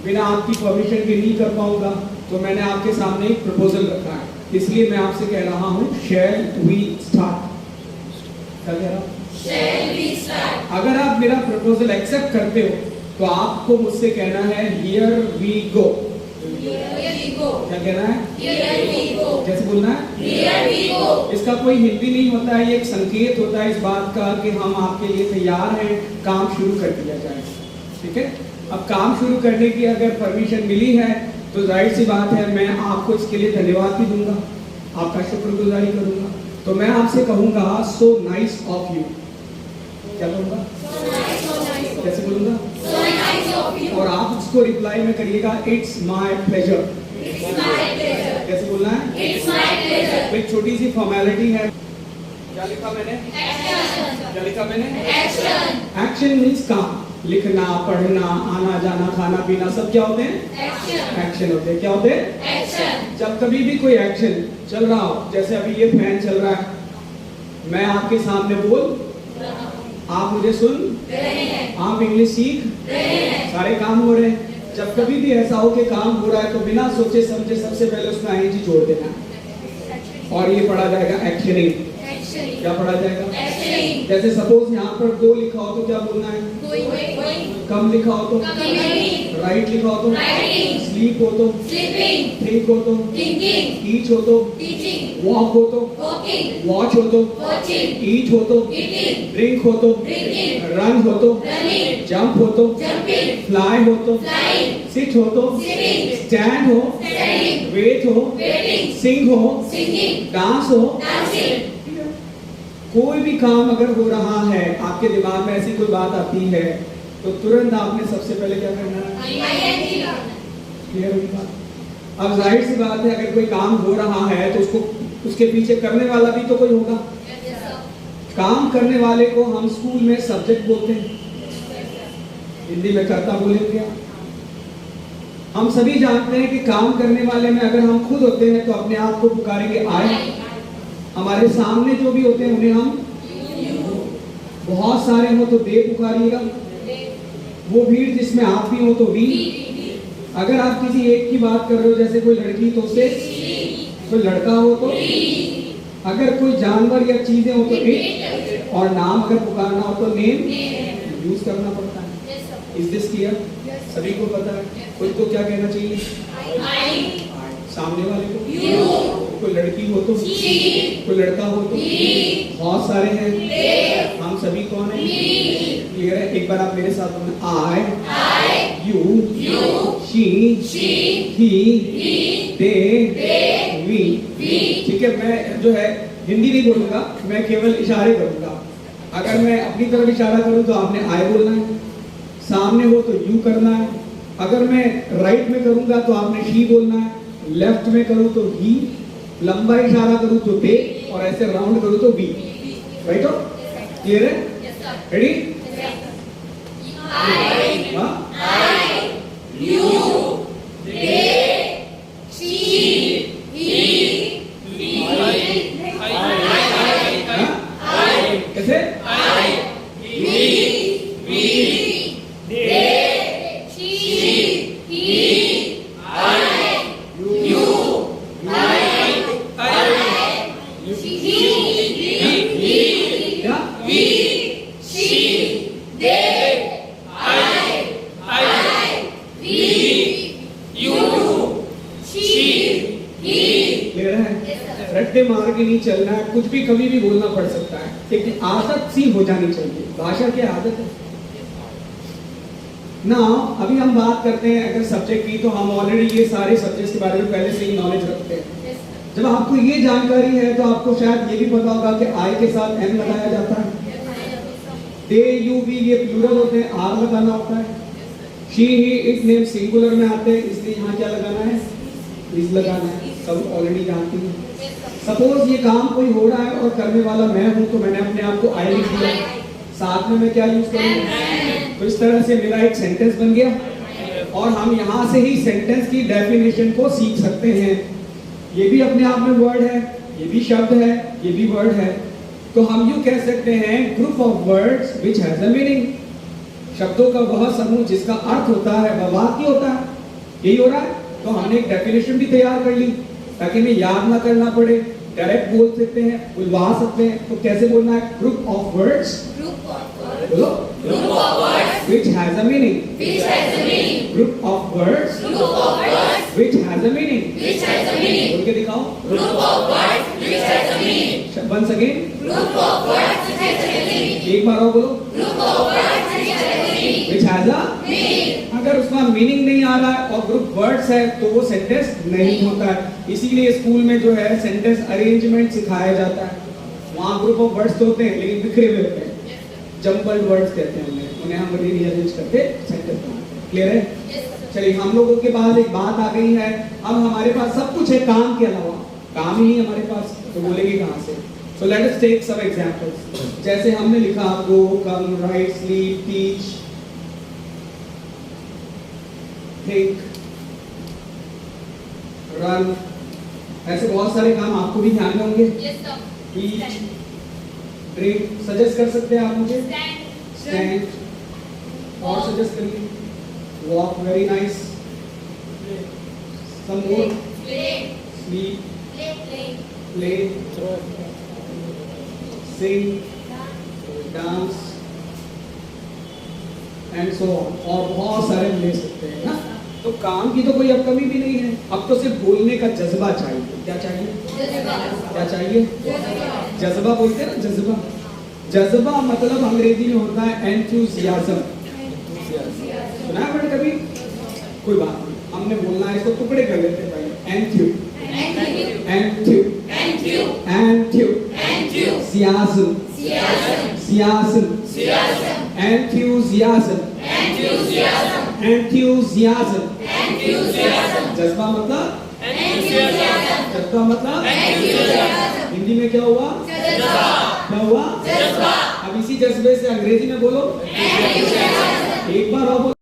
बिना आपकी परमिशन के नहीं कर पाऊंगा, तो मैंने आपके सामने एक प्रपोजल रखा है, इसलिए मैं आपसे कह रहा हूँ शैल वी स्टार्ट। क्या कह रहा हूँ? Shall we start. अगर आप मेरा प्रपोजल एक्सेप्ट करते हो तो आपको मुझसे कहना है हियर वी गो। क्या कहना है? Here we go. कैसे बोलना है? Here we go. इसका कोई हिंदी नहीं होता है, ये एक संकेत होता है इस बात का कि हम आपके लिए तैयार हैं, काम शुरू कर दिया जाए। ठीक है, अब काम शुरू करने की अगर परमिशन मिली है तो जाहिर सी बात है मैं आपको इसके लिए धन्यवाद भी दूंगा, आपका शुक्रगुजारी करूंगा। तो मैं आपसे कहूंगा सो नाइस ऑफ यू। क्या कहूंगा? कैसे बोलूंगा? So nice of you. और आप उसको रिप्लाई में करिएगा इट्स माय प्लेजर। कैसे बोलना है? It's my pleasure. एक छोटी सी फॉर्मेलिटी है। क्या लिखा मैंने? एक्शन। क्या लिखा मैंने? एक्शन। एक्शन मींस काम, लिखना, पढ़ना, आना जाना, खाना पीना, सब क्या होते हैं? एक्शन। एक्शन होते हैं। क्या होते हैं? एक्शन। जब कभी भी कोई एक्शन चल रहा हो, जैसे अभी ये फैन चल रहा है, मैं आपके सामने बोल, आप मुझे सुन रहे हैं, आप इंग्लिश सीख रहे हैं, सारे काम हो रहे हैं। जब कभी भी ऐसा हो कि काम हो रहा है तो बिना सोचे समझे सबसे पहले उसमें आईएनजी जोड़ देना और ये पढ़ा जाएगा एक्शनिंग। क्या पढ़ा जाएगा? एक्शनिंग। जैसे सपोज यहाँ पर गो लिखा हो तो क्या बोलना है? कम लिखा हो तो राइट लिखा हो तो स्लीप हो तो स्लीपिंग, थिंक हो तो थिंकिंग, टीच हो तो टीचिंग, वॉक हो तो वॉकिंग, वॉच हो तो वॉचिंग, ईट हो तो ईटिंग, ड्रिंक हो तो ड्रिंकिंग, रन हो तो रनिंग, जंप हो तो जंपिंग, फ्लाई हो तो फ्लाइंग, सिट हो तो सिटिंग, स्टैंड हो स्टैंडिंग, वेट हो वेटिंग, सिंग हो सिंगिंग, डांस हो डांसिंग। कोई भी काम अगर हो रहा है, आपके दिमाग में ऐसी कोई बात आती है तो तुरंत आपने सबसे पहले क्या करना है? क्लियर होगी बात? अब जाहिर सी बात है अगर कोई काम हो रहा है तो उसको उसके पीछे करने वाला भी तो कोई होगा। काम करने वाले को हम स्कूल में सब्जेक्ट बोलते हैं, हिंदी में कर्ता बोलेंगे। हम सभी जानते हैं कि काम करने वाले में अगर हम खुद होते हैं तो अपने आप को पुकारेंगे आए, हमारे सामने जो भी होते हैं उन्हें हम, बहुत सारे हो तो दे पुकारिएगा, वो भीड़ जिसमें आप भी हो तो वी, अगर आप किसी एक की बात कर रहे हो जैसे कोई लड़की तो उसे, कोई लड़का हो तो, अगर कोई जानवर या चीजें हो तो इट, और नाम अगर पुकारना हो तो नेम यूज करना पड़ता है। Is this clear? सभी को पता है। खुद को क्या कहना चाहिए? सामने वाले को you, कोई लड़की हो तो she, कोई लड़का हो तो he, बहुत सारे हैं they, हम सभी कौन हैं? क्लियर है? एक बार आप मेरे साथ बोलें I, you, she, he, they, we। ठीक है, मैं जो है हिंदी नहीं बोलूंगा, मैं केवल इशारे करूंगा। अगर मैं अपनी तरफ इशारा करूं तो आपने I बोलना है, सामने हो तो you करना है, अगर मैं राइट में करूंगा तो आपने she बोलना है, लेफ्ट में करूं तो ही, लंबा इशारा करूं तो दे, और ऐसे राउंड करूं तो बी। राइट हो? क्लियर है? Ready? I, you, they, she, he, कैसे? रट्टे मार के नहीं चलना है, कुछ भी कभी भी बोलना पड़ सकता है, लेकिन आदत सी हो जानी चाहिए। भाषा की आदत है ना। अभी हम बात करते हैं अगर सब्जेक्ट की, तो हम ऑलरेडी ये सारे सब्जेक्ट्स के बारे में पहले से ही नॉलेज रखते हैं। जब आपको ये जानकारी है तो आपको शायद ये भी पता होगा कि आई के साथ एन लगाया जाता है, दे, यू, वी ये प्लूरल होते हैं, आर लगाना होता है, she, he, it name singular में आते हैं, इसलिए यहाँ क्या लगाना है? इज लगाना है। सब ऑलरेडी जानती हैं। सपोज ये काम कोई हो रहा है और करने वाला मैं हूं, तो मैंने अपने आप को आई लिख दिया, साथ में मैं क्या यूज करूंगा? तो इस तरह से मेरा एक सेंटेंस बन गया और हम यहाँ से ही सेंटेंस की डेफिनेशन को सीख सकते हैं। ये भी अपने आप में वर्ड है, ये भी शब्द है, ये भी वर्ड है। तो हम यूं कह सकते हैं group of words which has a meaning. शब्दों का वह समूह जिसका अर्थ होता है, वह वाक्य होता है। यही हो रहा है। तो हमने एक डेफिनेशन भी तैयार कर ली ताकि हमें याद ना करना पड़े, डायरेक्ट बोल सकते हैं, बुलवा सकते हैं। तो कैसे बोलना है? ग्रुप ऑफ वर्ड्स, बोलो, which has a meaning, group of words which has a meaning, बोल के दिखाओ, once again, एक बार और बोलो, which has a meaning। अगर उसका मीनिंग नहीं आ रहा है और ग्रुप वर्ड्स है तो वो सेंटेंस नहीं होता है। इसीलिए स्कूल में जो है सेंटेंस अरेंजमेंट सिखाया जाता है। वहाँ ग्रुप ऑफ वर्ड्स तो होते हैं लेकिन बिखरे हुए होते हैं, जम्बल्ड वर्ड्स कहते हैं उन्हें हम रीअरेंज करके सेंटेंस बनाते हैं। क्लियर है? चलिए, हम लोगों के पास एक बात आ गई है। अब हमारे पास सब कुछ है काम के अलावा, काम ही नहीं हमारे पास, तो बोलेंगे कहाँ से? So let us take some examples. जैसे हमने लिखा go, come, write, sleep, teach, think, run, ऐसे बहुत सारे काम आपको भी ध्यान में होंगे। ईट, ड्रिंक, सजेस्ट कर सकते हैं आप मुझे? स्टैंड, और सजेस्ट करिए। Walk, very nice. Some more, sleep, play, sing, dance and so on, और बहुत सारे ले सकते हैं ना। तो काम की तो कोई अब कमी भी नहीं है, अब तो सिर्फ बोलने का जज्बा चाहिए। क्या चाहिए? क्या चाहिए? जज्बा बोलते हैं ना, जज्बा। जज्बा मतलब अंग्रेजी में होता है एंथुसियाज्म। सुना है आपने कभी? कोई बात नहीं, हमने बोलना है, इसको टुकड़े कर लेते हैं पहले। एंथ्यू, एंथ्यू, एंथ्यू, सियाज्म, सियाज्म, एंथुसियाज्म, एंथुसियाज्म। जज्बा मतलब, जज्बा मतलब हिंदी में क्या हुआ? क्या हुआ? अब इसी जज्बे से अंग्रेजी में बोलो, एक बार और बोलो।